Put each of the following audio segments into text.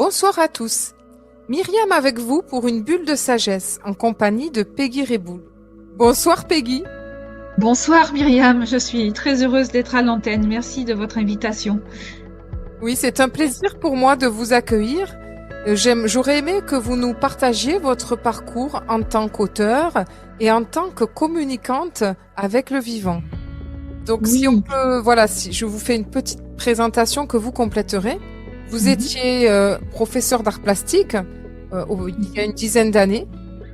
Bonsoir à tous. Myriam avec vous pour une bulle de sagesse en compagnie de Peggy Reboul. Bonsoir Peggy. Bonsoir Myriam, je suis très heureuse d'être à l'antenne. Merci de votre invitation. Oui, c'est un plaisir pour moi de vous accueillir. J'aurais aimé que vous nous partagiez votre parcours en tant qu'auteur et en tant que communicante avec le vivant. Donc si on Oui. peut, voilà, si je vous fais une petite présentation que vous compléterez. Vous Mhm. étiez professeur d'art plastique il y a une dizaine d'années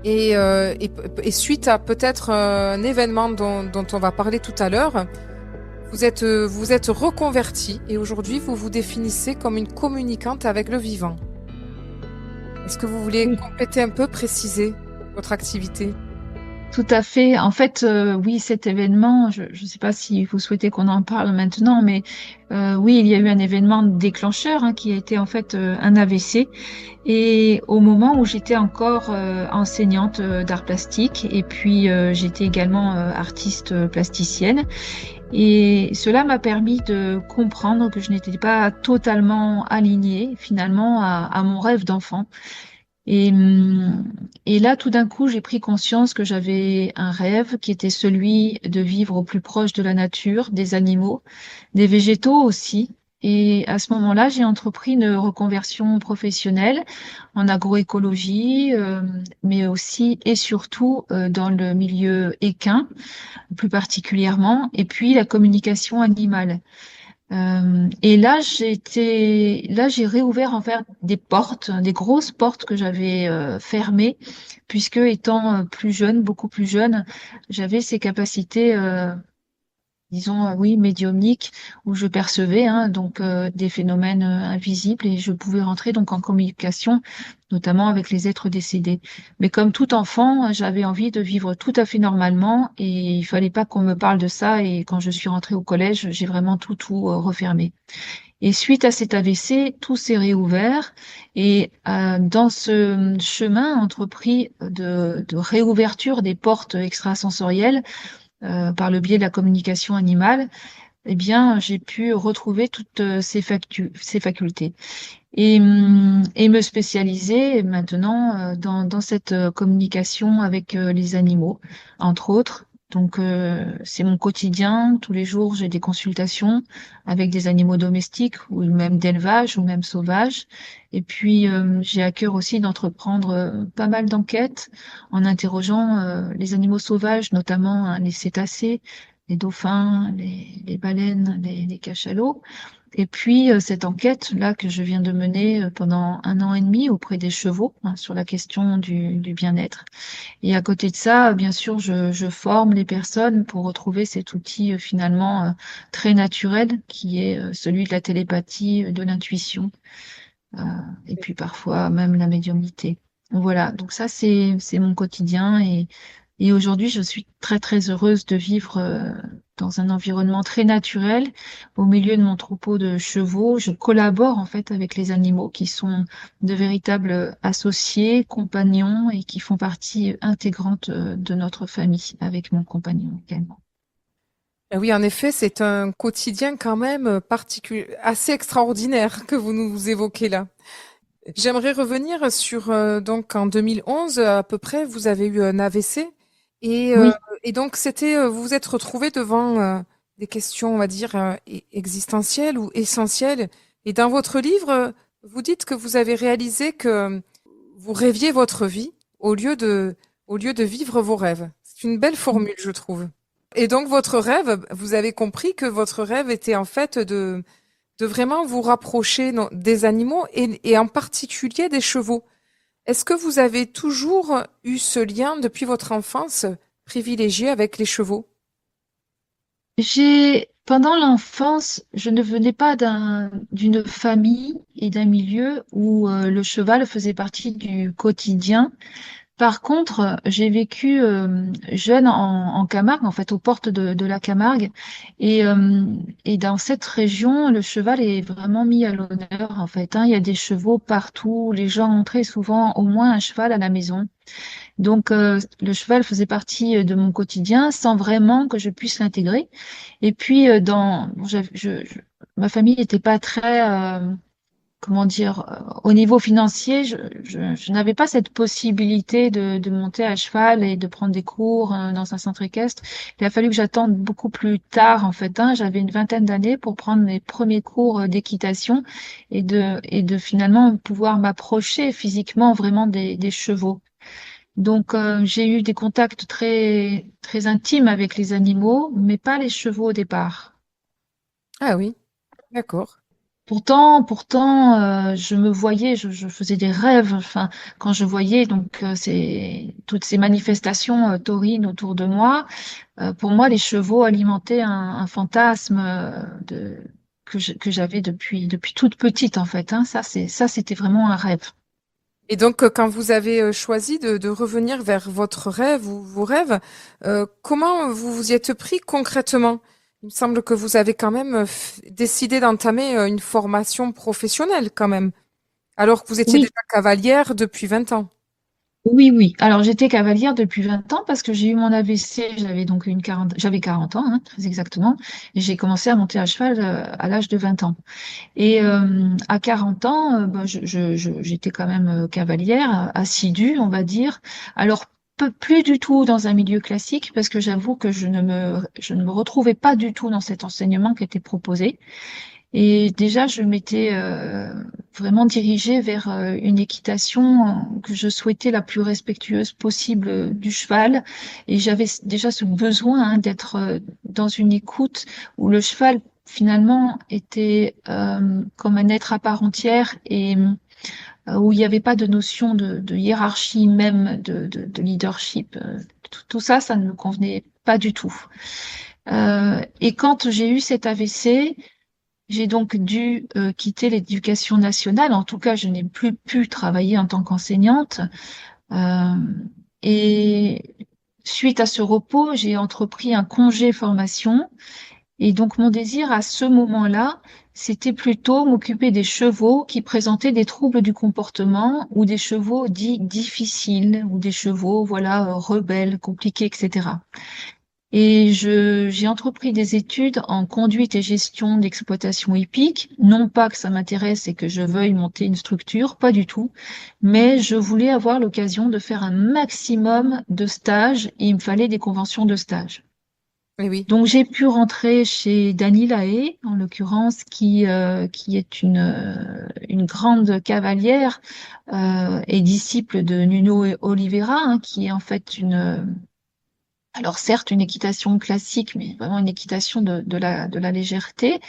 et suite à peut-être un événement dont on va parler tout à l'heure, vous êtes reconverti et aujourd'hui vous vous définissez comme une communicante avec le vivant. Est-ce que vous voulez Oui. compléter un peu, préciser votre activité? Tout à fait. En fait, oui, cet événement, je ne sais pas si vous souhaitez qu'on en parle maintenant, mais oui, il y a eu un événement déclencheur qui a été en fait un AVC. Et au moment où j'étais encore enseignante d'art plastique, et puis j'étais également artiste plasticienne, et cela m'a permis de comprendre que je n'étais pas totalement alignée finalement à mon rêve d'enfant. Et, et là, tout d'un coup, j'ai pris conscience que j'avais un rêve qui était celui de vivre au plus proche de la nature, des animaux, des végétaux aussi. Et à ce moment-là, j'ai entrepris une reconversion professionnelle en agroécologie, mais aussi et surtout dans le milieu équin, plus particulièrement, et puis la communication animale. Et là, j'ai réouvert en fait des portes, des grosses portes que j'avais fermées, puisque étant plus jeune, beaucoup plus jeune, j'avais ces capacités, disons, oui, médiumniques, où je percevais donc des phénomènes invisibles et je pouvais rentrer donc en communication, notamment avec les êtres décédés. Mais comme tout enfant, j'avais envie de vivre tout à fait normalement et il fallait pas qu'on me parle de ça. Et quand je suis rentrée au collège, j'ai vraiment tout refermé. Et suite à cet AVC, tout s'est réouvert. Et dans ce chemin entrepris de réouverture des portes extrasensorielles par le biais de la communication animale, eh bien, j'ai pu retrouver toutes ces facultés et me spécialiser maintenant dans cette communication avec les animaux, entre autres. Donc, c'est mon quotidien. Tous les jours, j'ai des consultations avec des animaux domestiques ou même d'élevage ou même sauvages. Et puis, j'ai à cœur aussi d'entreprendre pas mal d'enquêtes en interrogeant les animaux sauvages, notamment les cétacés, les dauphins, les baleines, les cachalots. Et puis, cette enquête-là que je viens de mener pendant 1 an et demi auprès des chevaux sur la question du bien-être. Et à côté de ça, bien sûr, je forme les personnes pour retrouver cet outil finalement très naturel qui est celui de la télépathie, de l'intuition, euh, et puis parfois même la médiumnité. Voilà, donc ça, c'est mon quotidien et aujourd'hui, je suis très, très heureuse de vivre dans un environnement très naturel, au milieu de mon troupeau de chevaux. Je collabore en fait avec les animaux qui sont de véritables associés, compagnons et qui font partie intégrante de notre famille avec mon compagnon également. Oui, en effet, c'est un quotidien quand même particulier, assez extraordinaire que vous nous évoquez là. J'aimerais revenir sur donc en 2011 à peu près, vous avez eu un AVC et, euh, Oui. et donc c'était vous vous êtes retrouvé devant des questions, on va dire existentielles ou essentielles. Et dans votre livre, vous dites que vous avez réalisé que vous rêviez votre vie au lieu de vivre vos rêves. C'est une belle formule, je trouve. Et donc votre rêve, vous avez compris que votre rêve était en fait de vraiment vous rapprocher des animaux et en particulier des chevaux. Est-ce que vous avez toujours eu ce lien depuis votre enfance privilégié avec les chevaux? Pendant l'enfance, je ne venais pas d'une famille et d'un milieu où le cheval faisait partie du quotidien. Par contre, j'ai vécu jeune en Camargue, en fait, aux portes de la Camargue. Et dans cette région, le cheval est vraiment mis à l'honneur, en fait. Il y a des chevaux partout. Les gens ont très souvent au moins un cheval à la maison. Donc, le cheval faisait partie de mon quotidien sans vraiment que je puisse l'intégrer. Et puis, bon, ma famille n'était pas très comment dire, au niveau financier, je n'avais pas cette possibilité de monter à cheval et de prendre des cours dans un centre équestre. Il a fallu que j'attende beaucoup plus tard, en fait, hein. J'avais une vingtaine d'années pour prendre mes premiers cours d'équitation et de finalement pouvoir m'approcher physiquement vraiment des chevaux. Donc, j'ai eu des contacts très, très intimes avec les animaux, mais pas les chevaux au départ. Ah oui, d'accord. Pourtant, je me voyais, je faisais des rêves. Enfin, quand je voyais donc toutes ces manifestations taurines autour de moi, pour moi, les chevaux alimentaient un fantasme que j'avais depuis toute petite en fait. Hein. Ça, c'était vraiment un rêve. Et donc, quand vous avez choisi de revenir vers votre rêve ou vos rêves, comment vous vous y êtes pris concrètement? Il me semble que vous avez quand même décidé d'entamer une formation professionnelle quand même, alors que vous étiez Oui, déjà cavalière depuis 20 ans. oui, oui. Alors, j'étais cavalière depuis 20 ans parce que j'ai eu mon AVC, j'avais 40 ans, hein, très exactement, et j'ai commencé à monter à cheval à l'âge de 20 ans. Et à 40 ans, ben, j'étais quand même cavalière, assidue, on va dire. Alors, plus du tout dans un milieu classique, parce que j'avoue que je ne me retrouvais pas du tout dans cet enseignement qui était proposé. Et déjà, je m'étais vraiment dirigée vers une équitation que je souhaitais la plus respectueuse possible du cheval. Et j'avais déjà ce besoin hein, d'être dans une écoute où le cheval, finalement, était comme un être à part entière et où il n'y avait pas de notion de hiérarchie, même de leadership. Tout ça, ça ne me convenait pas du tout. Et quand j'ai eu cet AVC, j'ai donc dû quitter l'éducation nationale. En tout cas, je n'ai plus pu travailler en tant qu'enseignante. Euh, et suite à ce repos, j'ai entrepris un congé formation. Et donc, mon désir à ce moment-là, c'était plutôt m'occuper des chevaux qui présentaient des troubles du comportement ou des chevaux dits difficiles ou des chevaux, voilà, rebelles, compliqués, etc. Et j'ai entrepris des études en conduite et gestion d'exploitation hippique. Non pas que ça m'intéresse et que je veuille monter une structure, pas du tout, mais je voulais avoir l'occasion de faire un maximum de stages et il me fallait des conventions de stage. Oui, oui. Donc j'ai pu rentrer chez Dany Lahaye, en l'occurrence, qui est une grande cavalière et disciple de Nuno Oliveira, hein, qui est en fait alors certes, une équitation classique, mais vraiment une équitation de la légèreté.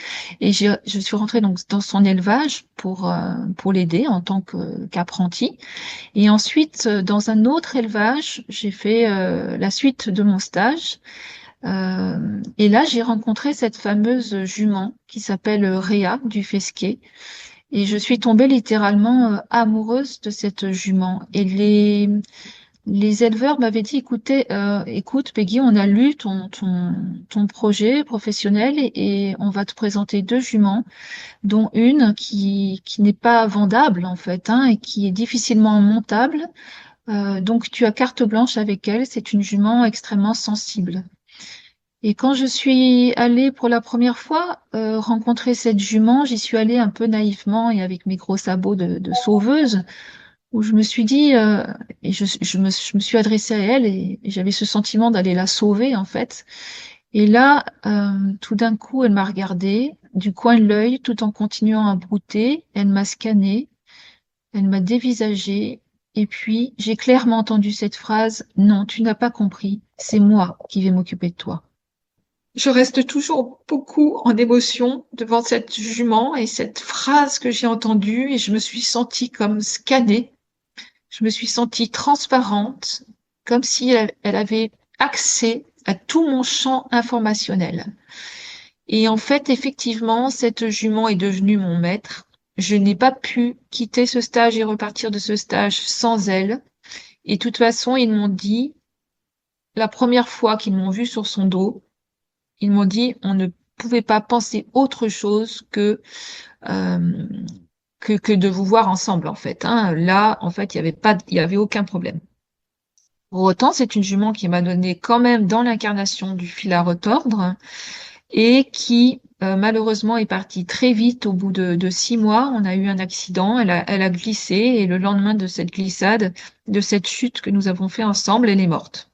Et je suis rentrée donc dans son élevage pour l'aider en tant qu'apprenti. Et ensuite, dans un autre élevage, j'ai fait la suite de mon stage. Et là, j'ai rencontré cette fameuse jument qui s'appelle Réa du Fesquet. Et je suis tombée littéralement amoureuse de cette jument. Et les éleveurs m'avaient dit, écoute, Peggy, on a lu ton projet professionnel et on va te présenter deux juments, dont une qui n'est pas vendable en fait, hein, et qui est difficilement montable. Donc tu as carte blanche avec elle. C'est une jument extrêmement sensible. Et quand je suis allée pour la première fois rencontrer cette jument, j'y suis allée un peu naïvement et avec mes gros sabots de sauveuse où je me suis dit, et je me suis adressée à elle et j'avais ce sentiment d'aller la sauver en fait. Et là, tout d'un coup, elle m'a regardée du coin de l'œil tout en continuant à brouter. Elle m'a scannée, elle m'a dévisagée et puis j'ai clairement entendu cette phrase, non, tu n'as pas compris, c'est moi qui vais m'occuper de toi. Je reste toujours beaucoup en émotion devant cette jument et cette phrase que j'ai entendue et je me suis sentie comme scannée. Je me suis sentie transparente, comme si elle avait accès à tout mon champ informationnel. Et en fait, effectivement, cette jument est devenue mon maître. Je n'ai pas pu quitter ce stage et repartir de ce stage sans elle. Et de toute façon, ils m'ont dit, la première fois qu'ils m'ont vu sur son dos, ils m'ont dit, on ne pouvait pas penser autre chose euh, que de vous voir ensemble, en fait. Hein. Là, en fait, il y avait aucun problème. Pour autant, c'est une jument qui m'a donné quand même dans l'incarnation du fil à retordre et qui malheureusement, est partie très vite. Au bout de 6 mois, on a eu un accident. Elle a glissé et le lendemain de cette glissade, de cette chute que nous avons fait ensemble, elle est morte.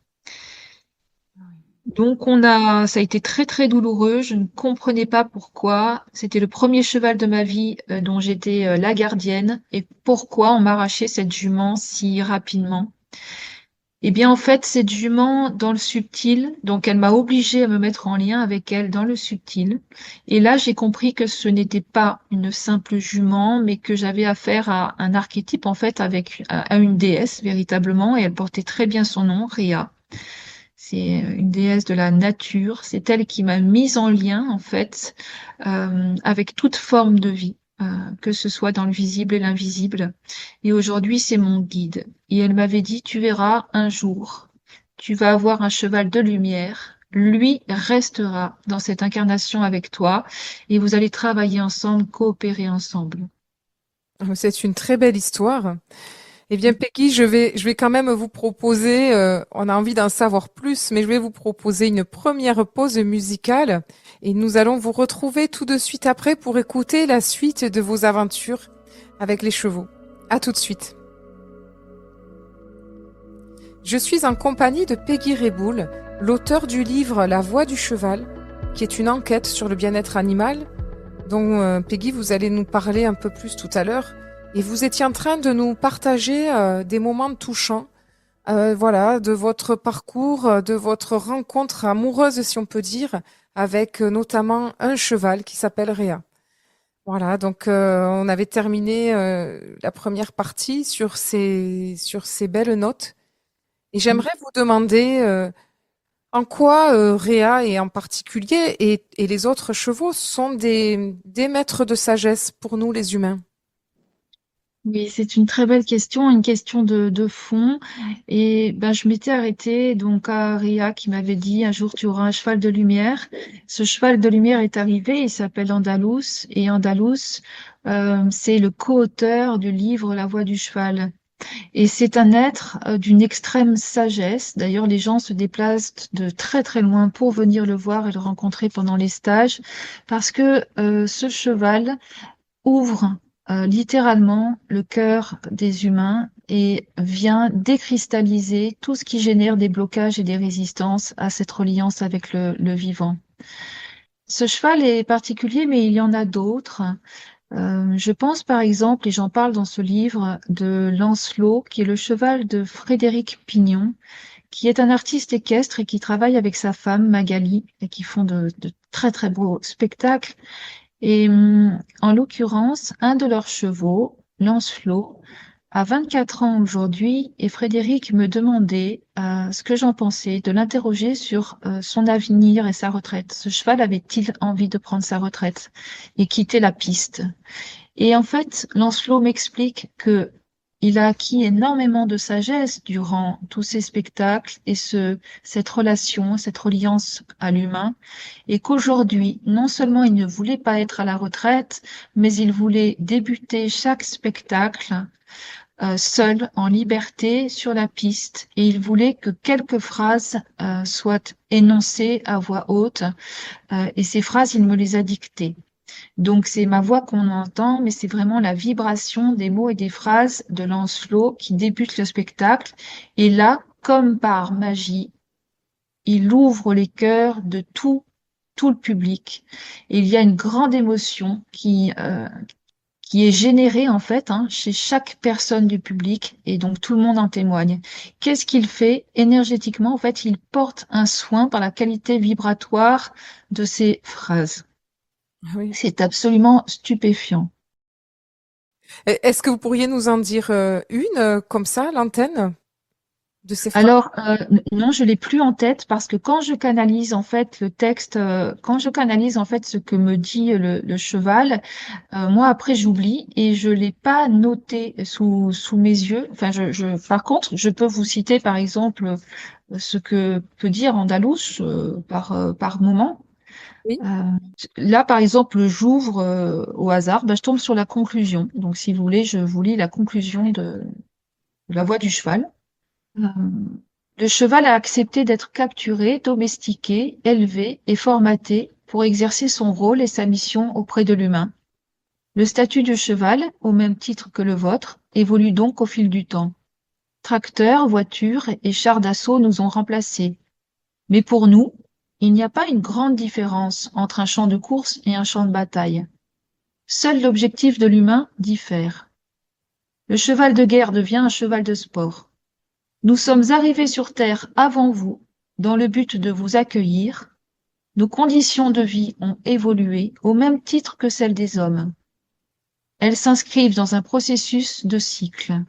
Donc ça a été très très douloureux. Je ne comprenais pas pourquoi. C'était le premier cheval de ma vie dont j'étais la gardienne et pourquoi on m'arrachait cette jument si rapidement. Eh bien, en fait, cette jument dans le subtil, donc elle m'a obligée à me mettre en lien avec elle dans le subtil. Et là, j'ai compris que ce n'était pas une simple jument, mais que j'avais affaire à un archétype, en fait, à une déesse, véritablement, et elle portait très bien son nom, Rhea. C'est une déesse de la nature. C'est elle qui m'a mise en lien, en fait, avec toute forme de vie, que ce soit dans le visible et l'invisible. Et aujourd'hui, c'est mon guide. Et elle m'avait dit, tu verras un jour, tu vas avoir un cheval de lumière. Lui restera dans cette incarnation avec toi et vous allez travailler ensemble, coopérer ensemble. C'est une très belle histoire. Eh bien, Peggy, je vais quand même vous proposer, on a envie d'en savoir plus, mais je vais vous proposer une première pause musicale et nous allons vous retrouver tout de suite après pour écouter la suite de vos aventures avec les chevaux. À tout de suite. Je suis en compagnie de Peggy Reboul, l'auteur du livre La Voix du cheval, qui est une enquête sur le bien-être animal, dont Peggy, vous allez nous parler un peu plus tout à l'heure. Et vous étiez en train de nous partager des moments touchants, voilà, de votre parcours, de votre rencontre amoureuse, si on peut dire, avec notamment un cheval qui s'appelle Réa. Voilà, donc on avait terminé la première partie sur ces belles notes. Et j'aimerais vous demander en quoi Réa et en particulier et les autres chevaux sont des maîtres de sagesse pour nous les humains. Oui, c'est une très belle question, une question de fond. Et ben, je m'étais arrêtée donc à Ria qui m'avait dit un jour tu auras un cheval de lumière. Ce cheval de lumière est arrivé, il s'appelle Andalous. Et Andalous, c'est le co-auteur du livre La Voix du cheval. Et c'est un être d'une extrême sagesse. D'ailleurs, les gens se déplacent de très très loin pour venir le voir et le rencontrer pendant les stages parce que ce cheval ouvre littéralement le cœur des humains et vient décristalliser tout ce qui génère des blocages et des résistances à cette reliance avec le vivant. Ce cheval est particulier, mais il y en a d'autres. Je pense par exemple, et j'en parle dans ce livre, de Lancelot, qui est le cheval de Frédéric Pignon, qui est un artiste équestre et qui travaille avec sa femme Magali, et qui font de très très beaux spectacles. Et en l'occurrence, un de leurs chevaux, Lancelot, a 24 ans aujourd'hui et Frédéric me demandait ce que j'en pensais, de l'interroger sur son avenir et sa retraite. Ce cheval avait-il envie de prendre sa retraite et quitter la piste? Et en fait, Lancelot m'explique que il a acquis énormément de sagesse durant tous ces spectacles et cette relation, cette reliance à l'humain, et qu'aujourd'hui, non seulement il ne voulait pas être à la retraite, mais il voulait débuter chaque spectacle seul, en liberté, sur la piste, et il voulait que quelques phrases soient énoncées à voix haute, et ces phrases, il me les a dictées. Donc c'est ma voix qu'on entend, mais c'est vraiment la vibration des mots et des phrases de Lancelot qui débute le spectacle. Et là, comme par magie, il ouvre les cœurs de tout le public. Et il y a une grande émotion qui est générée en fait chez chaque personne du public et donc tout le monde en témoigne. Qu'est-ce qu'il fait énergétiquement? En fait, il porte un soin par la qualité vibratoire de ses phrases. Ah oui. C'est absolument stupéfiant. Est-ce que vous pourriez nous en dire une comme ça, à l'antenne de ces phrases? Alors, non, je l'ai plus en tête parce que quand je canalise en fait le texte, quand je canalise en fait ce que me dit le cheval, moi après j'oublie et je l'ai pas noté sous mes yeux. Enfin, par contre, je peux vous citer par exemple ce que peut dire Andalous par moment. Oui. Euh, Là, par exemple, j'ouvre au hasard, ben, je tombe sur la conclusion. Donc, si vous voulez, je vous lis la conclusion de la voix du cheval. Euh, Le cheval a accepté d'être capturé, domestiqué, élevé et formaté pour exercer son rôle et sa mission auprès de l'humain. Le statut du cheval, au même titre que le vôtre, évolue donc au fil du temps. Tracteurs, voitures et chars d'assaut nous ont remplacés. Mais pour nous, il n'y a pas une grande différence entre un champ de course et un champ de bataille. Seul l'objectif de l'humain diffère. Le cheval de guerre devient un cheval de sport. Nous sommes arrivés sur Terre avant vous, dans le but de vous accueillir. Nos conditions de vie ont évolué au même titre que celles des hommes. Elles s'inscrivent dans un processus de cycle.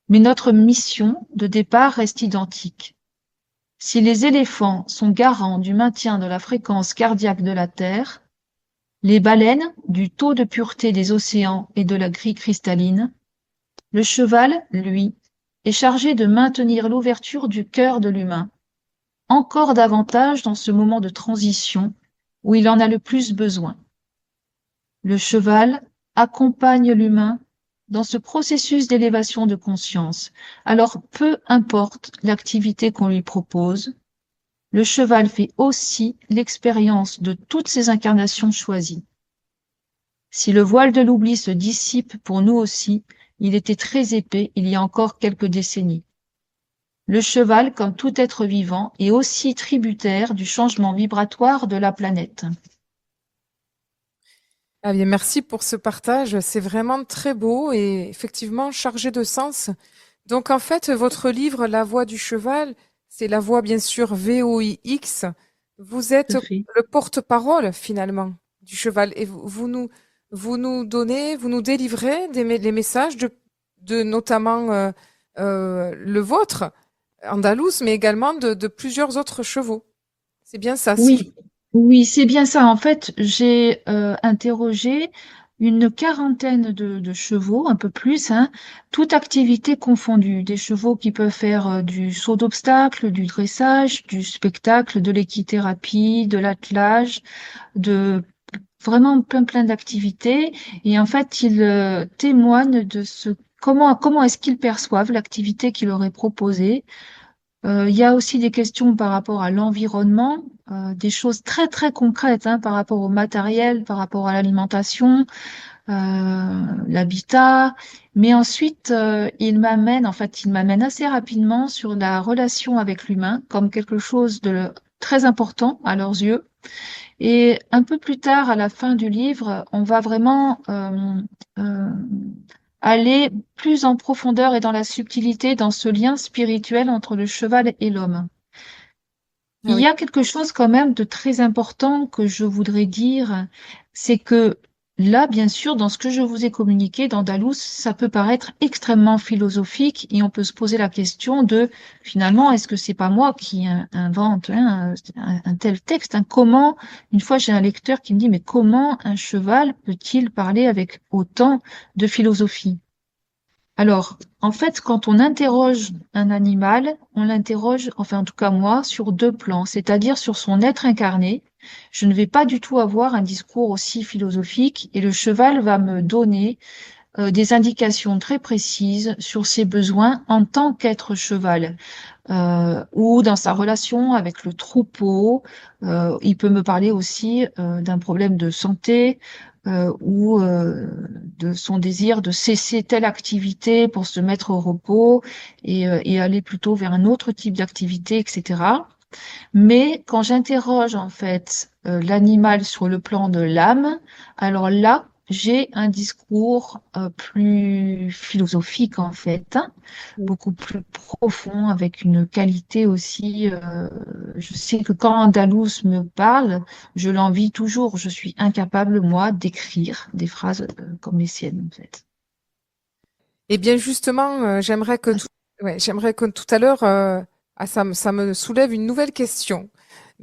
Mais notre mission de départ reste identique. Si les éléphants sont garants du maintien de la fréquence cardiaque de la Terre, les baleines du taux de pureté des océans et de la grille cristalline, le cheval, lui, est chargé de maintenir l'ouverture du cœur de l'humain, encore davantage dans ce moment de transition où il en a le plus besoin. Le cheval accompagne l'humain dans ce processus d'élévation de conscience. Alors, peu importe l'activité qu'on lui propose, le cheval fait aussi l'expérience de toutes ces incarnations choisies. Si le voile de l'oubli se dissipe pour nous aussi, il était très épais il y a encore quelques décennies. Le cheval, comme tout être vivant, est aussi tributaire du changement vibratoire de la planète. Ah bien, merci pour ce partage. C'est vraiment très beau et effectivement chargé de sens. Donc, en fait, votre livre, La voix du cheval, c'est la voix, bien sûr, VOIX. Vous Tout êtes à fait. le porte-parole, finalement, du cheval. Et vous nous donnez, vous nous délivrez les messages de notamment le vôtre, Andalous, mais également de plusieurs autres chevaux. C'est bien ça, Oui, oui, c'est bien ça. En fait, j'ai interrogé une quarantaine de chevaux, un peu plus, hein, toute activité confondue. Des chevaux qui peuvent faire du saut d'obstacle, du dressage, du spectacle, de l'équithérapie, de l'attelage, de vraiment plein d'activités. Et en fait, ils témoignent de comment est-ce qu'ils perçoivent l'activité qui leur est proposée. Il y a aussi des questions par rapport à l'environnement, des choses très concrètes, hein, par rapport au matériel, par rapport à l'alimentation, l'habitat. Mais ensuite, il m'amène assez rapidement sur la relation avec l'humain comme quelque chose de très important à leurs yeux. Et un peu plus tard, à la fin du livre, on va vraiment euh, aller plus en profondeur et dans la subtilité dans ce lien spirituel entre le cheval et l'homme. Ah Il oui. y a quelque chose quand même de très important que je voudrais dire, c'est que là, bien sûr, dans ce que je vous ai communiqué d'Andalous, ça peut paraître extrêmement philosophique et on peut se poser la question de, finalement, est-ce que c'est pas moi qui invente, hein, un tel texte, hein? Comment, une fois j'ai un lecteur qui me dit, mais comment un cheval peut-il parler avec autant de philosophie? Alors, en fait, quand on interroge un animal, on l'interroge, enfin en tout cas moi, sur deux plans, c'est-à-dire sur son être incarné. Je ne vais pas du tout avoir un discours aussi philosophique et le cheval va me donner des indications très précises sur ses besoins en tant qu'être cheval ou dans sa relation avec le troupeau. Il peut me parler aussi d'un problème de santé ou de son désir de cesser telle activité pour se mettre au repos et aller plutôt vers un autre type d'activité, etc. Mais quand j'interroge en fait l'animal sur le plan de l'âme, alors là, j'ai un discours plus philosophique en fait, hein, beaucoup plus profond, avec une qualité aussi. Je sais que quand Andalous me parle, je l'envie toujours. Je suis incapable, moi, d'écrire des phrases comme les siennes en fait. Eh bien, justement, j'aimerais que tout à l'heure, ça me soulève une nouvelle question.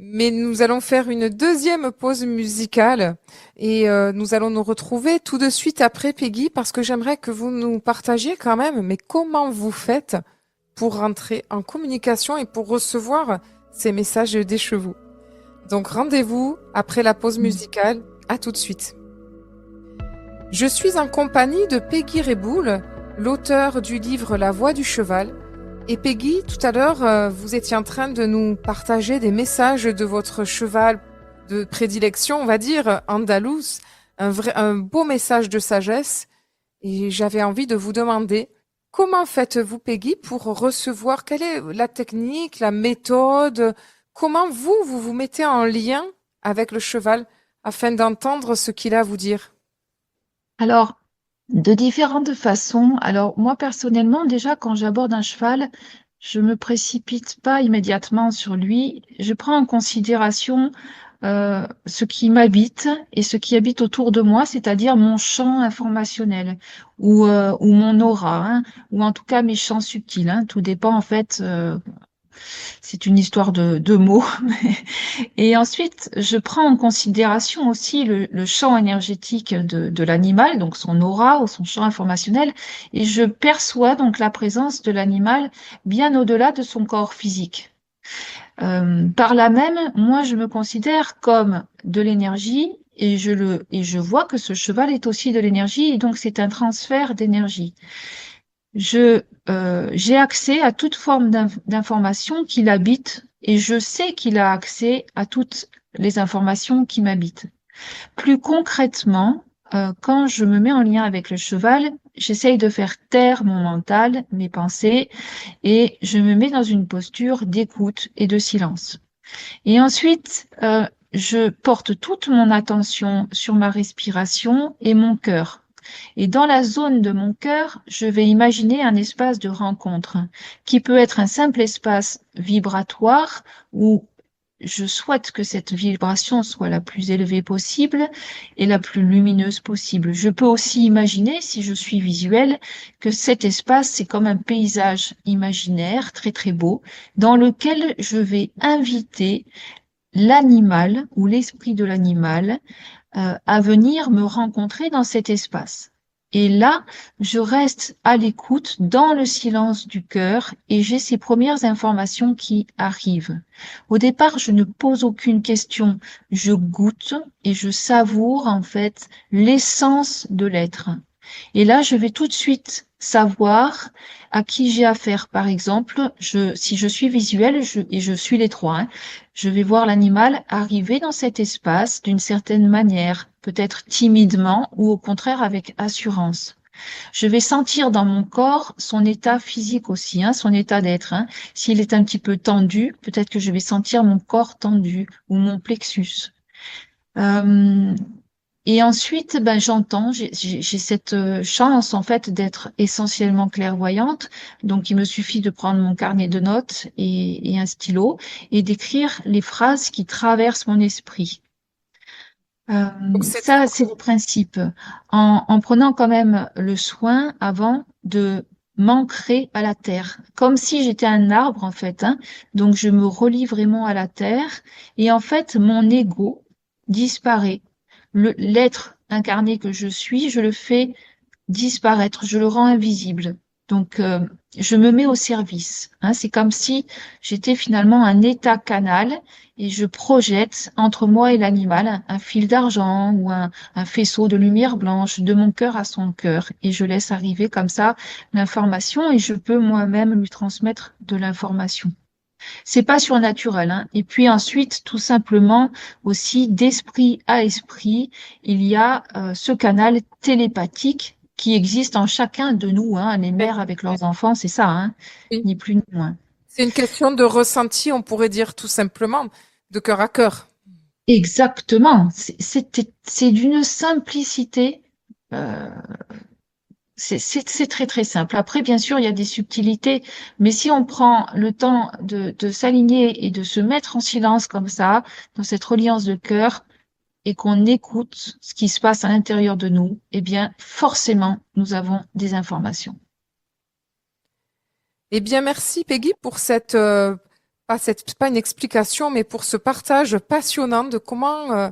Mais nous allons faire une deuxième pause musicale et nous allons nous retrouver tout de suite après Peggy parce que j'aimerais que vous nous partagiez quand même, mais comment vous faites pour rentrer en communication et pour recevoir ces messages des chevaux. Donc rendez-vous après la pause musicale. À tout de suite. Je suis en compagnie de Peggy Reboul, l'auteur du livre La voix du cheval. Et Peggy, tout à l'heure, vous étiez en train de nous partager des messages de votre cheval de prédilection, on va dire, andalouse, un beau message de sagesse. Et j'avais envie de vous demander, comment faites-vous, Peggy, pour recevoir, quelle est la technique, la méthode, comment vous vous mettez en lien avec le cheval afin d'entendre ce qu'il a à vous dire? Alors, de différentes façons. Alors, moi, personnellement, déjà, quand j'aborde un cheval, je me précipite pas immédiatement sur lui. Je prends en considération ce qui m'habite et ce qui habite autour de moi, c'est-à-dire mon champ informationnel ou mon aura, hein, ou en tout cas mes champs subtils, hein. Tout dépend, en fait, c'est une histoire de mots. Et ensuite, je prends en considération aussi le champ énergétique de l'animal, donc son aura ou son champ informationnel, et je perçois donc la présence de l'animal bien au-delà de son corps physique. Par là même, moi, je me considère comme de l'énergie et je vois que ce cheval est aussi de l'énergie et donc c'est un transfert d'énergie. J'ai accès à toute forme d'information qui l'habite et je sais qu'il a accès à toutes les informations qui m'habitent. Plus concrètement, quand je me mets en lien avec le cheval, j'essaye de faire taire mon mental, mes pensées, et je me mets dans une posture d'écoute et de silence. Et ensuite, je porte toute mon attention sur ma respiration et mon cœur. Et dans la zone de mon cœur, je vais imaginer un espace de rencontre qui peut être un simple espace vibratoire où je souhaite que cette vibration soit la plus élevée possible et la plus lumineuse possible. Je peux aussi imaginer, si je suis visuelle, que cet espace, c'est comme un paysage imaginaire très très beau dans lequel je vais inviter l'animal ou l'esprit de l'animal à venir me rencontrer dans cet espace. Et là, je reste à l'écoute dans le silence du cœur et j'ai ces premières informations qui arrivent. Au départ, je ne pose aucune question, je goûte et je savoure en fait l'essence de l'être. Et là, je vais tout de suite savoir à qui j'ai affaire. Par exemple, si je suis visuelle, et je suis les trois, hein, je vais voir l'animal arriver dans cet espace d'une certaine manière, peut-être timidement ou au contraire avec assurance. Je vais sentir dans mon corps son état physique aussi, hein, son état d'être, hein. S'il est un petit peu tendu, peut-être que je vais sentir mon corps tendu ou mon plexus. Euh, et ensuite, ben, j'entends, j'ai cette chance en fait d'être essentiellement clairvoyante. Donc, il me suffit de prendre mon carnet de notes et un stylo et d'écrire les phrases qui traversent mon esprit. Donc c'est Ça, c'est le principe. En prenant quand même le soin avant de m'ancrer à la terre, comme si j'étais un arbre en fait, hein. Donc, je me relie vraiment à la terre et en fait, mon ego disparaît. L'être incarné que je suis, je le fais disparaître, je le rends invisible. Donc, je me mets au service, hein. C'est comme si j'étais finalement un état canal et je projette entre moi et l'animal un fil d'argent ou un faisceau de lumière blanche de mon cœur à son cœur et je laisse arriver comme ça l'information et je peux moi-même lui transmettre de l'information. C'est pas surnaturel, hein. Et puis ensuite, tout simplement aussi d'esprit à esprit, il y a ce canal télépathique qui existe en chacun de nous, hein. Les mères avec leurs enfants, c'est ça, hein, oui. ni plus ni moins. C'est une question de ressenti, on pourrait dire tout simplement, de cœur à cœur. Exactement. C'est d'une simplicité. euh, c'est très très simple. Après, bien sûr, il y a des subtilités, mais si on prend le temps de s'aligner et de se mettre en silence comme ça, dans cette reliance de cœur, et qu'on écoute ce qui se passe à l'intérieur de nous, eh bien, forcément, nous avons des informations. Eh bien, merci Peggy pour pas une explication, mais pour ce partage passionnant de comment,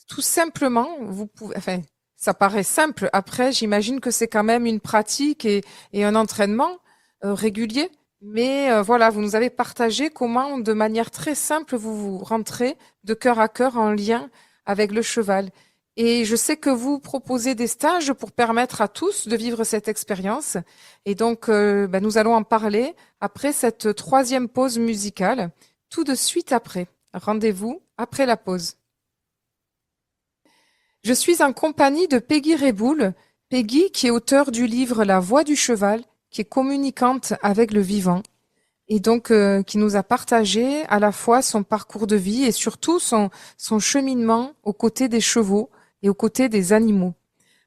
tout simplement, vous pouvez, enfin, ça paraît simple. Après, j'imagine que c'est quand même une pratique et un entraînement régulier. Mais voilà, vous nous avez partagé comment, de manière très simple, vous vous rentrez de cœur à cœur en lien avec le cheval. Et je sais que vous proposez des stages pour permettre à tous de vivre cette expérience. Et donc, ben, nous allons en parler après cette troisième pause musicale, tout de suite après. Rendez-vous après la pause. Je suis en compagnie de Peggy Reboul. Peggy, qui est auteure du livre La Voix du cheval, qui est communicante avec le vivant, et donc qui nous a partagé à la fois son parcours de vie et surtout son cheminement aux côtés des chevaux et aux côtés des animaux.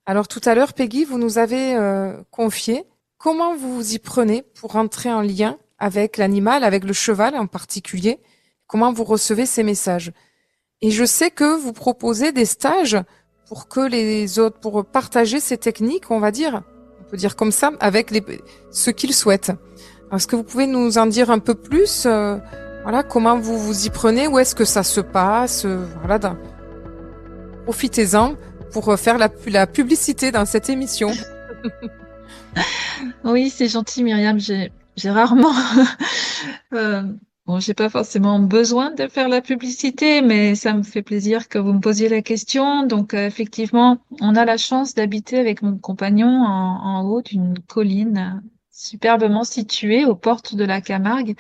Alors tout à l'heure, Peggy, vous nous avez confié comment vous vous y prenez pour entrer en lien avec l'animal, avec le cheval en particulier, comment vous recevez ces messages. Et je sais que vous proposez des stages pour que les autres, pour partager ces techniques, on va dire, on peut dire comme ça, avec ceux qu'ils souhaitent. Est-ce que vous pouvez nous en dire un peu plus, voilà, comment vous vous y prenez, où est-ce que ça se passe, voilà, profitez-en pour faire la publicité dans cette émission. Oui, c'est gentil, Myriam. J'ai rarement, euh, bon, j'ai pas forcément besoin de faire la publicité, mais ça me fait plaisir que vous me posiez la question. Donc, effectivement, on a la chance d'habiter avec mon compagnon en haut d'une colline superbement située aux portes de la Camargue,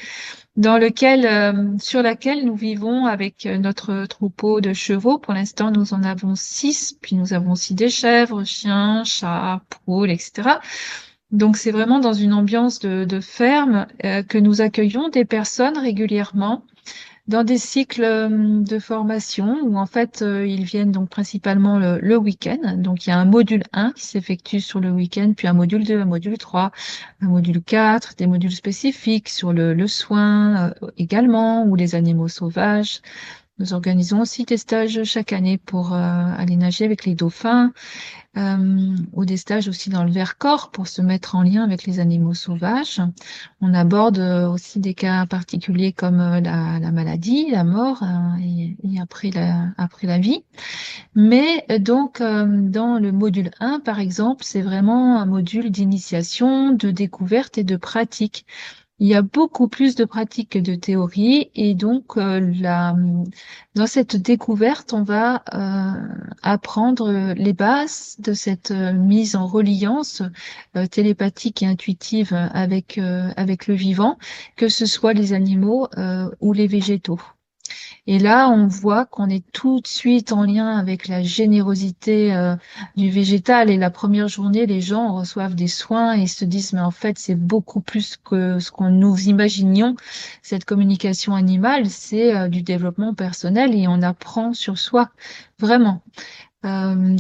sur laquelle nous vivons avec notre troupeau de chevaux. Pour l'instant, nous en avons 6, puis nous avons aussi des chèvres, chiens, chats, poules, etc. Donc, c'est vraiment dans une ambiance de ferme que nous accueillons des personnes régulièrement dans des cycles de formation où en fait ils viennent donc principalement le week-end. Donc, il y a un module 1 qui s'effectue sur le week-end, puis un module 2, un module 3, un module 4, des modules spécifiques sur le soin également, ou les animaux sauvages. Nous organisons aussi des stages chaque année pour aller nager avec les dauphins, ou des stages aussi dans le Vercors pour se mettre en lien avec les animaux sauvages. On aborde aussi des cas particuliers comme la maladie, la mort, et après la vie. Mais donc, dans le module 1, par exemple, c'est vraiment un module d'initiation, de découverte et de pratique. Il y a beaucoup plus de pratique que de théorie, et donc dans cette découverte, on va apprendre les bases de cette mise en reliance télépathique et intuitive avec le vivant, que ce soit les animaux ou les végétaux. Et là, on voit qu'on est tout de suite en lien avec la générosité du végétal. Et la première journée, les gens reçoivent des soins et se disent, mais en fait, c'est beaucoup plus que ce qu'on nous imaginions. Cette communication animale, c'est du développement personnel et on apprend sur soi, vraiment.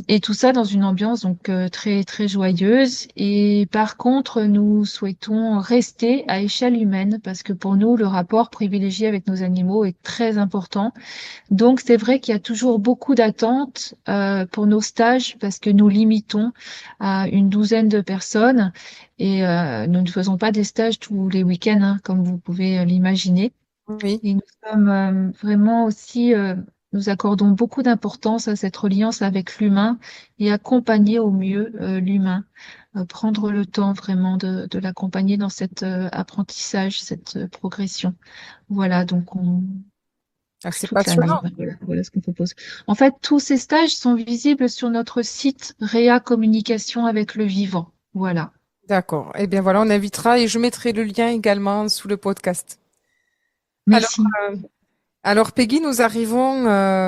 Et tout ça dans une ambiance donc très très joyeuse. Et par contre, nous souhaitons rester à échelle humaine parce que pour nous, le rapport privilégié avec nos animaux est très important. Donc c'est vrai qu'il y a toujours beaucoup d'attentes pour nos stages parce que nous limitons à une douzaine de personnes, et nous ne faisons pas des stages tous les week-ends, hein, comme vous pouvez l'imaginer. Oui, Et nous sommes vraiment aussi, nous accordons beaucoup d'importance à cette reliance avec l'humain et accompagner au mieux l'humain, prendre le temps vraiment de l'accompagner dans cet apprentissage, cette progression. Voilà, donc ah, c'est toute l'année, passionnant. voilà ce qu'on propose. En fait, tous ces stages sont visibles sur notre site Réa Communication avec le vivant. Voilà. D'accord. Eh bien voilà, on invitera et je mettrai le lien également sous le podcast. Alors, Merci. euh, alors Peggy, nous arrivons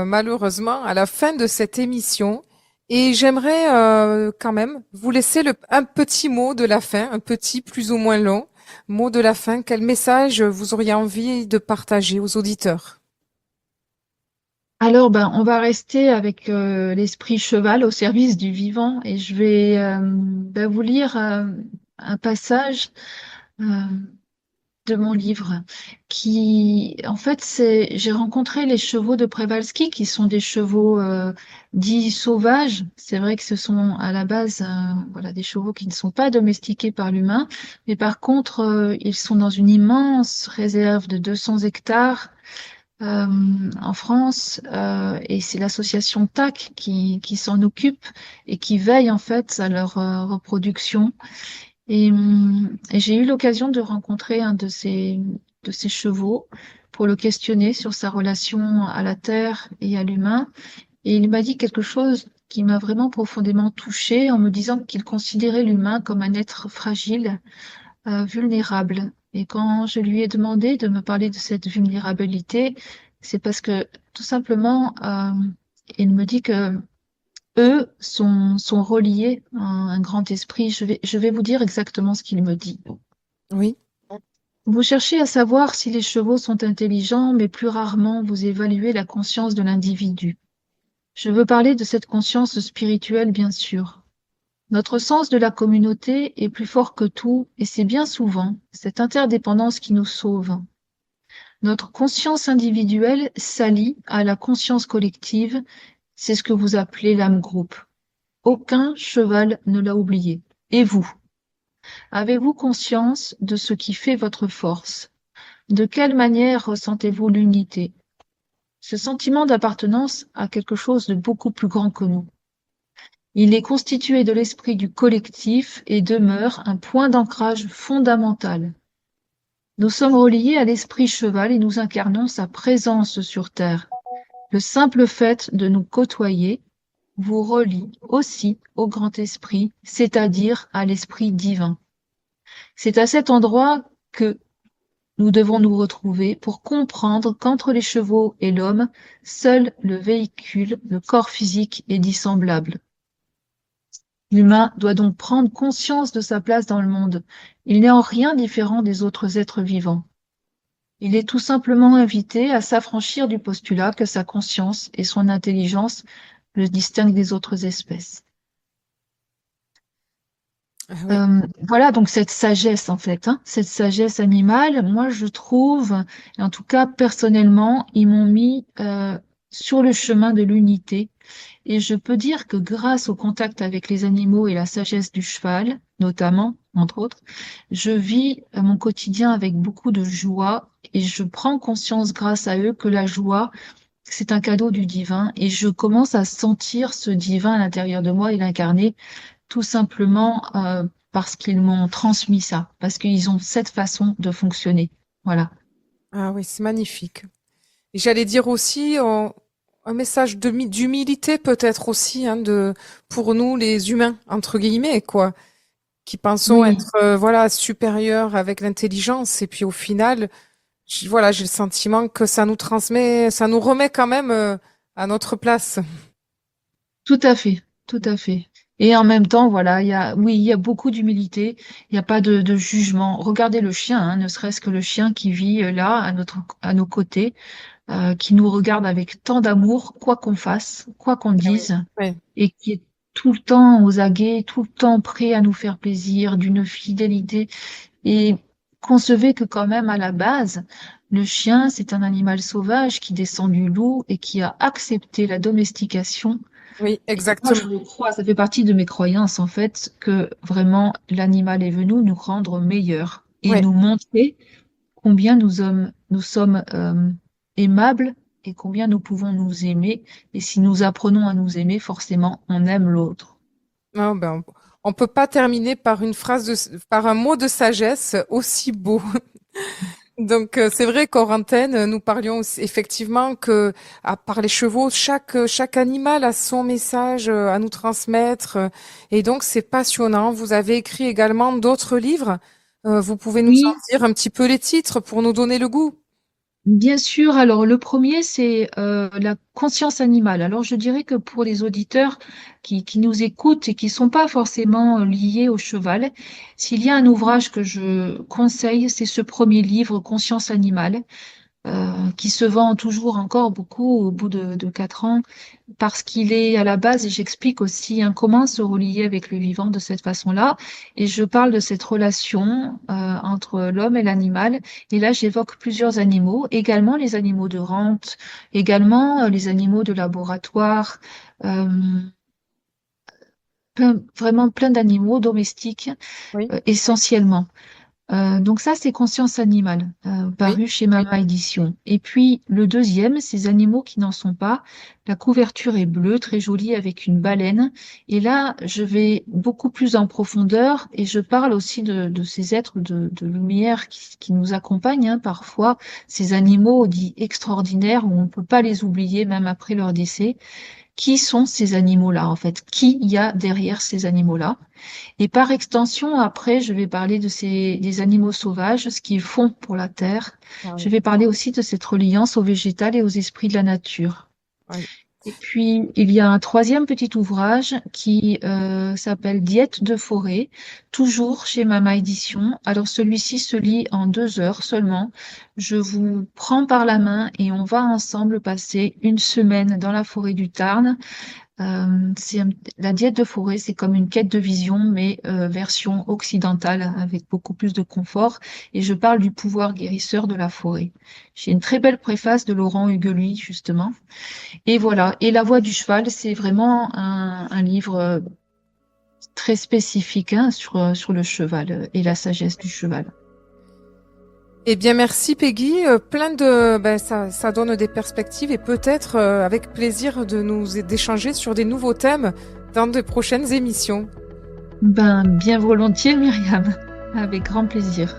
malheureusement à la fin de cette émission et j'aimerais quand même vous laisser un petit mot de la fin, un petit plus ou moins long mot de la fin. Quel message vous auriez envie de partager aux auditeurs? Alors, ben, on va rester avec l'esprit cheval au service du vivant, et je vais vous lire un passage euh, de mon livre qui, en fait, j'ai rencontré les chevaux de Przewalski qui sont des chevaux dits sauvages. C'est vrai que ce sont à la base voilà, des chevaux qui ne sont pas domestiqués par l'humain, mais par contre, ils sont dans une immense réserve de 200 hectares euh, en France, et c'est l'association TAC qui s'en occupe et qui veille en fait à leur reproduction. Et j'ai eu l'occasion de rencontrer un de ces chevaux pour le questionner sur sa relation à la terre et à l'humain. Et il m'a dit quelque chose qui m'a vraiment profondément touchée en me disant qu'il considérait l'humain comme un être fragile, vulnérable. Et quand je lui ai demandé de me parler de cette vulnérabilité, c'est parce que tout simplement, il me dit que eux sont reliés à un grand esprit. Je vais vous dire exactement ce qu'il me dit. Oui. Vous cherchez à savoir si les chevaux sont intelligents, mais plus rarement vous évaluez la conscience de l'individu. Je veux parler de cette conscience spirituelle, bien sûr. Notre sens de la communauté est plus fort que tout, et c'est bien souvent cette interdépendance qui nous sauve. Notre conscience individuelle s'allie à la conscience collective, c'est ce que vous appelez l'âme groupe. Aucun cheval ne l'a oublié. Et vous, avez-vous conscience de ce qui fait votre force? De quelle manière ressentez-vous l'unité? Ce sentiment d'appartenance a quelque chose de beaucoup plus grand que nous. Il est constitué de l'esprit du collectif et demeure un point d'ancrage fondamental. Nous sommes reliés à l'esprit cheval et nous incarnons sa présence sur Terre. Le simple fait de nous côtoyer vous relie aussi au grand esprit, c'est-à-dire à l'esprit divin. C'est à cet endroit que nous devons nous retrouver pour comprendre qu'entre les chevaux et l'homme, seul le véhicule, le corps physique est dissemblable. L'humain doit donc prendre conscience de sa place dans le monde. Il n'est en rien différent des autres êtres vivants. Il est tout simplement invité à s'affranchir du postulat que sa conscience et son intelligence le distinguent des autres espèces. Ah oui. Voilà donc cette sagesse en fait, hein, cette sagesse animale, moi je trouve, et en tout cas personnellement, ils m'ont mis sur le chemin de l'unité. Et je peux dire que grâce au contact avec les animaux et la sagesse du cheval, notamment, entre autres, je vis mon quotidien avec beaucoup de joie et je prends conscience grâce à eux que la joie, c'est un cadeau du divin et je commence à sentir ce divin à l'intérieur de moi et l'incarner tout simplement parce qu'ils m'ont transmis ça, parce qu'ils ont cette façon de fonctionner. Voilà. Ah oui, c'est magnifique. Et j'allais dire aussi un message d'humilité peut-être aussi hein, pour nous les humains entre guillemets quoi, qui pensons Oui, être voilà supérieurs avec l'intelligence et puis au final voilà j'ai le sentiment que ça nous transmet, ça nous remet quand même à notre place. tout à fait, tout à fait. Et en même temps, voilà, oui, il y a beaucoup d'humilité, il n'y a pas de jugement. Regardez le chien, hein, ne serait-ce que le chien qui vit là, à nos côtés, qui nous regarde avec tant d'amour, quoi qu'on fasse, quoi qu'on Ah oui. dise, Ouais. et qui est tout le temps aux aguets, tout le temps prêt à nous faire plaisir, d'une fidélité. Et concevez que quand même, à la base, le chien, c'est un animal sauvage qui descend du loup et qui a accepté la domestication. Oui, Et moi, exactement. je le crois, ça fait partie de mes croyances, en fait, que vraiment, l'animal est venu nous rendre meilleurs et Ouais. nous montrer combien nous sommes aimables et combien nous pouvons nous aimer. Et si nous apprenons à nous aimer, forcément, on aime l'autre. Non, ben, on peut pas terminer par une phrase par un mot de sagesse aussi beau. Donc c'est vrai qu'hors antenne, nous parlions effectivement que à part les chevaux, chaque animal a son message à nous transmettre et donc c'est passionnant. Vous avez écrit également d'autres livres. Vous pouvez nous en Oui, dire un petit peu les titres pour nous donner le goût. bien sûr. Alors, le premier, c'est la conscience animale. Alors, je dirais que pour les auditeurs qui nous écoutent et qui sont pas forcément liés au cheval, s'il y a un ouvrage que je conseille, c'est ce premier livre, Conscience animale. Qui se vend toujours encore beaucoup au bout de 4 ans, parce qu'il est à la base, et j'explique aussi hein, comment se relier avec le vivant de cette façon-là, et je parle de cette relation entre l'homme et l'animal, et là j'évoque plusieurs animaux, également les animaux de rente, également les animaux de laboratoire, euh, vraiment plein d'animaux domestiques Oui, essentiellement. Donc ça, c'est Conscience animale, oui, paru chez Mama Édition. Et puis le deuxième, ces animaux qui n'en sont pas. La couverture est bleue, très jolie, avec une baleine. Et là, je vais beaucoup plus en profondeur et je parle aussi de ces êtres de lumière qui nous accompagnent hein, parfois, ces animaux dits extraordinaires où on ne peut pas les oublier même après leur décès. Qui sont ces animaux-là, en fait? Qui y a derrière ces animaux-là? Et par extension, après, je vais parler des animaux sauvages, ce qu'ils font pour la terre. ah Je oui, vais parler aussi de cette reliance aux végétales et aux esprits de la nature. oui. Et puis, il y a un troisième petit ouvrage qui s'appelle Diète de forêt, toujours chez Mama Édition. Alors, celui-ci se lit en 2 heures seulement. Je vous prends par la main et on va ensemble passer une semaine dans la forêt du Tarn. La diète de forêt, c'est comme une quête de vision, mais version occidentale, avec beaucoup plus de confort. Et je parle du pouvoir guérisseur de la forêt. J'ai une très belle préface de Laurent Hugueluy, justement. Et voilà. Et La Voix du cheval, c'est vraiment un livre très spécifique hein, sur le cheval et la sagesse du cheval. Eh bien, merci Peggy. Ça donne des perspectives et peut-être avec plaisir d'échanger sur des nouveaux thèmes dans de prochaines émissions. Ben, bien volontiers, Myriam. Avec grand plaisir.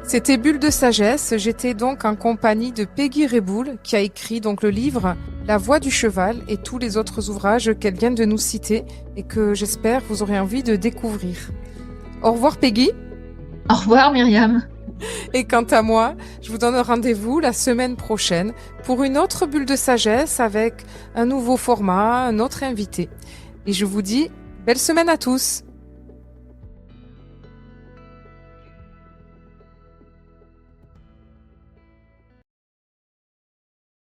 C'était Bulle de sagesse. J'étais donc en compagnie de Peggy Reboul qui a écrit donc le livre La Voix du cheval et tous les autres ouvrages qu'elle vient de nous citer et que j'espère vous aurez envie de découvrir. Au revoir Peggy. Au revoir, Myriam. Et quant à moi, je vous donne rendez-vous la semaine prochaine pour une autre bulle de sagesse avec un nouveau format, un autre invité. Et je vous dis belle semaine à tous.